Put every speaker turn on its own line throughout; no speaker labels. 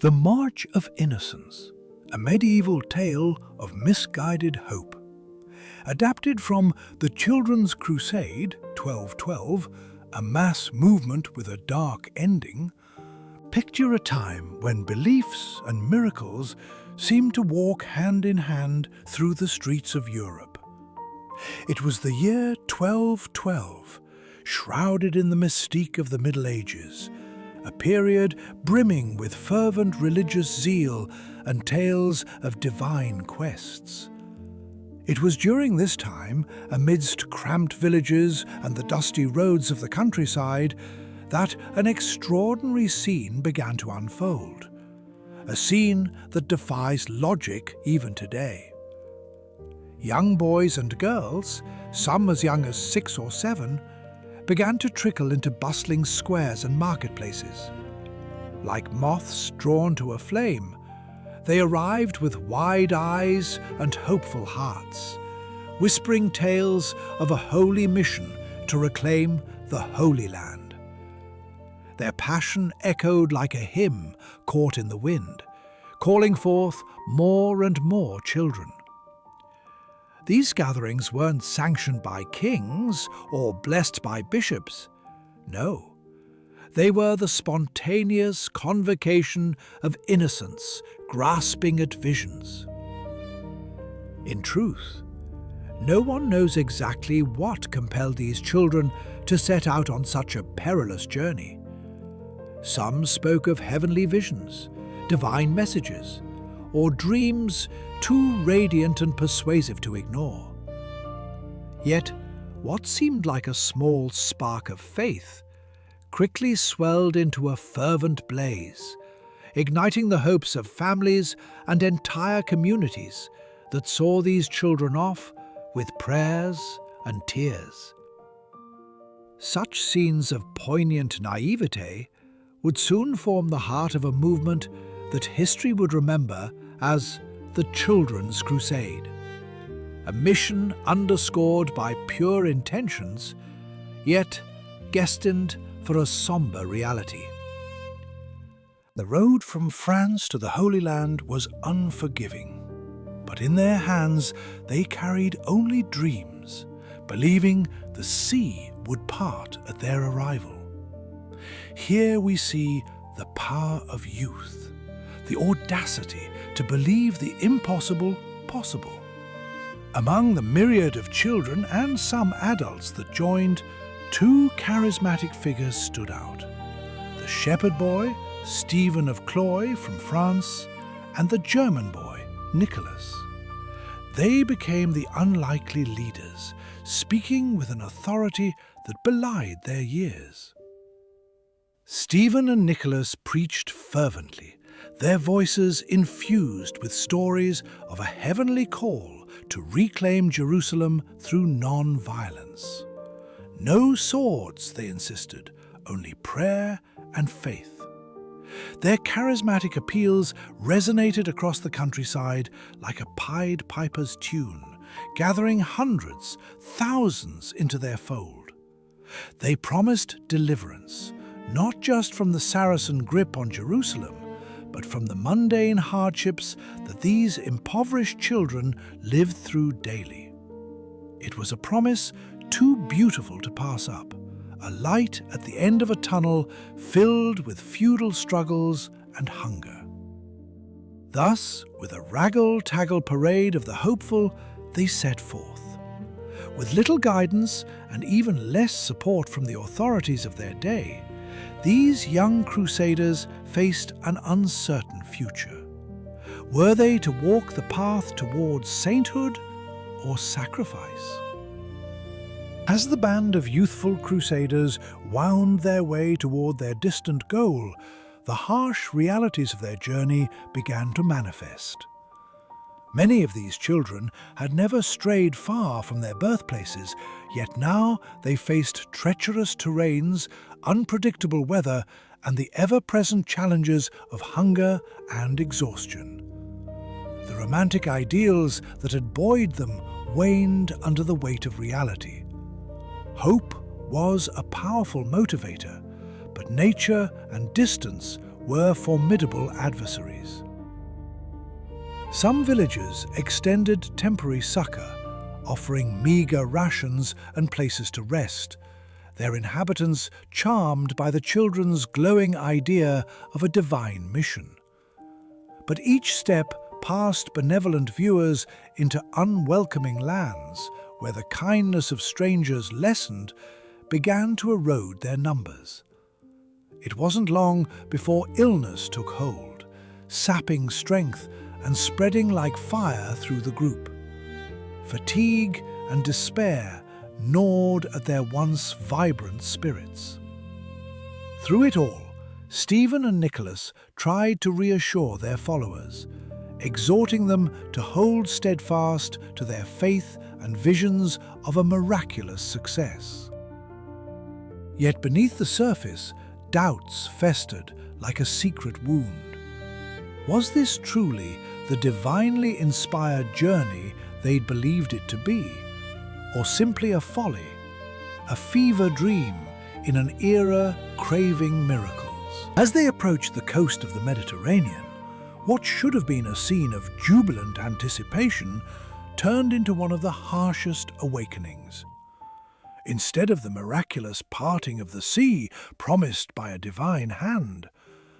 The March of Innocence, a medieval tale of misguided hope. Adapted from The Children's Crusade, 1212, a mass movement with a dark ending, picture a time when beliefs and miracles seemed to walk hand in hand through the streets of Europe. It was the year 1212, shrouded in the mystique of the Middle Ages, a period brimming with fervent religious zeal and tales of divine quests. It was during this time, amidst cramped villages and the dusty roads of the countryside, that an extraordinary scene began to unfold. A scene that defies logic even today. Young boys and girls, some as young as 6 or 7, began to trickle into bustling squares and marketplaces. Like moths drawn to a flame, they arrived with wide eyes and hopeful hearts, whispering tales of a holy mission to reclaim the Holy Land. Their passion echoed like a hymn caught in the wind, calling forth more and more children. These gatherings weren't sanctioned by kings or blessed by bishops. No, they were the spontaneous convocation of innocence grasping at visions. In truth, no one knows exactly what compelled these children to set out on such a perilous journey. Some spoke of heavenly visions, divine messages, or dreams too radiant and persuasive to ignore. Yet, what seemed like a small spark of faith quickly swelled into a fervent blaze, igniting the hopes of families and entire communities that saw these children off with prayers and tears. Such scenes of poignant naivete would soon form the heart of a movement that history would remember as the Children's Crusade, a mission underscored by pure intentions, yet destined for a somber reality. The road from France to the Holy Land was unforgiving, but in their hands they carried only dreams, believing the sea would part at their arrival. Here we see the power of youth, the audacity to believe the impossible possible. Among the myriad of children and some adults that joined, 2 charismatic figures stood out. The shepherd boy, Stephen of Cloy from France, and the German boy, Nicholas. They became the unlikely leaders, speaking with an authority that belied their years. Stephen and Nicholas preached fervently, their voices infused with stories of a heavenly call to reclaim Jerusalem through non-violence. No swords, they insisted, only prayer and faith. Their charismatic appeals resonated across the countryside like a Pied Piper's tune, gathering hundreds, thousands into their fold. They promised deliverance, not just from the Saracen grip on Jerusalem, but from the mundane hardships that these impoverished children lived through daily. It was a promise too beautiful to pass up, a light at the end of a tunnel filled with feudal struggles and hunger. Thus, with a raggle-taggle parade of the hopeful, they set forth. With little guidance and even less support from the authorities of their day, these young crusaders faced an uncertain future. Were they to walk the path towards sainthood or sacrifice? As the band of youthful crusaders wound their way toward their distant goal, the harsh realities of their journey began to manifest. Many of these children had never strayed far from their birthplaces, yet now they faced treacherous terrains, unpredictable weather, and the ever-present challenges of hunger and exhaustion. The romantic ideals that had buoyed them waned under the weight of reality. Hope was a powerful motivator, but nature and distance were formidable adversaries. Some villagers extended temporary succor, offering meagre rations and places to rest, their inhabitants charmed by the children's glowing idea of a divine mission. But each step passed benevolent viewers into unwelcoming lands where the kindness of strangers lessened began to erode their numbers. It wasn't long before illness took hold, sapping strength and spreading like fire through the group. Fatigue and despair gnawed at their once vibrant spirits. Through it all, Stephen and Nicholas tried to reassure their followers, exhorting them to hold steadfast to their faith and visions of a miraculous success. Yet beneath the surface, doubts festered like a secret wound. Was this truly the divinely inspired journey they'd believed it to be, or simply a folly, a fever dream in an era craving miracles? As they approached the coast of the Mediterranean, what should have been a scene of jubilant anticipation turned into one of the harshest awakenings. Instead of the miraculous parting of the sea promised by a divine hand,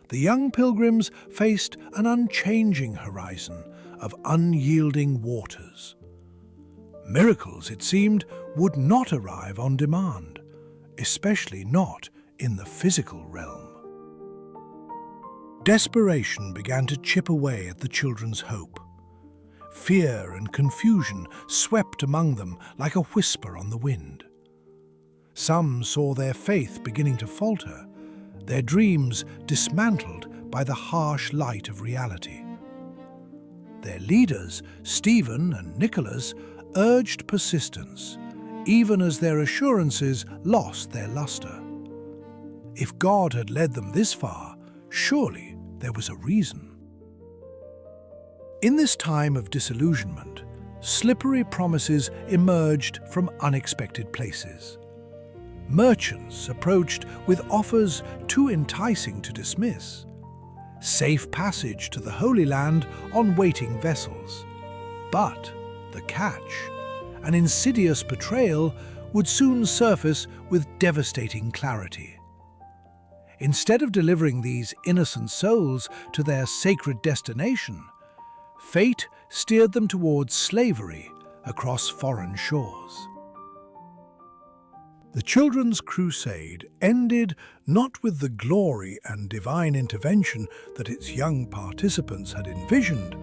the young pilgrims faced an unchanging horizon of unyielding waters. Miracles, it seemed, would not arrive on demand, especially not in the physical realm. Desperation began to chip away at the children's hope. Fear and confusion swept among them like a whisper on the wind. Some saw their faith beginning to falter, their dreams dismantled by the harsh light of reality. Their leaders, Stephen and Nicholas, urged persistence, even as their assurances lost their luster. If God had led them this far, surely there was a reason. In this time of disillusionment, slippery promises emerged from unexpected places. Merchants approached with offers too enticing to dismiss. Safe passage to the Holy Land on waiting vessels. But the catch, an insidious betrayal, would soon surface with devastating clarity. Instead of delivering these innocent souls to their sacred destination, fate steered them towards slavery across foreign shores. The Children's Crusade ended not with the glory and divine intervention that its young participants had envisioned,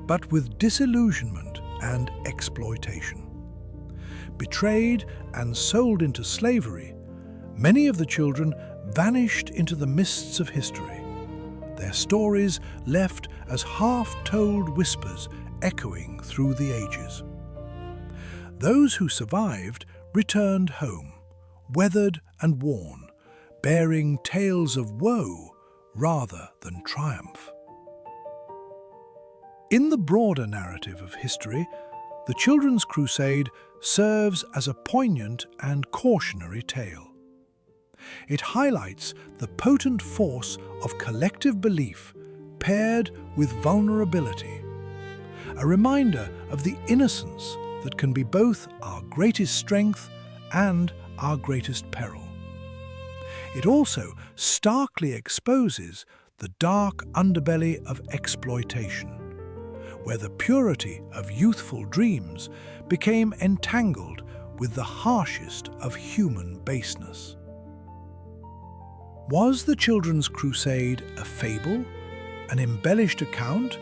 but with disillusionment and exploitation. Betrayed and sold into slavery, many of the children vanished into the mists of history, their stories left as half-told whispers echoing through the ages. Those who survived returned home, weathered and worn, bearing tales of woe rather than triumph. In the broader narrative of history, the Children's Crusade serves as a poignant and cautionary tale. It highlights the potent force of collective belief paired with vulnerability, a reminder of the innocence that can be both our greatest strength and our greatest peril. It also starkly exposes the dark underbelly of exploitation, where the purity of youthful dreams became entangled with the harshest of human baseness. Was the Children's Crusade a fable, an embellished account,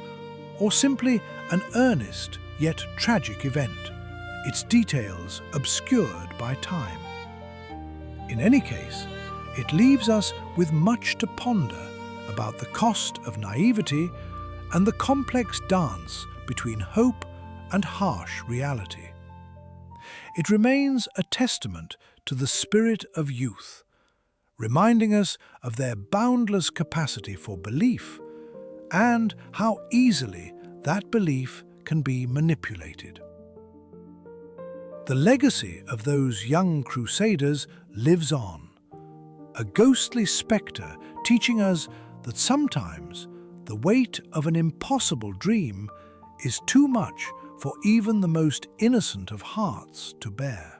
or simply an earnest yet tragic event, its details obscured by time? In any case, it leaves us with much to ponder about the cost of naivety and the complex dance between hope and harsh reality. It remains a testament to the spirit of youth, reminding us of their boundless capacity for belief and how easily that belief can be manipulated. The legacy of those young crusaders lives on, a ghostly spectre teaching us that sometimes the weight of an impossible dream is too much for even the most innocent of hearts to bear.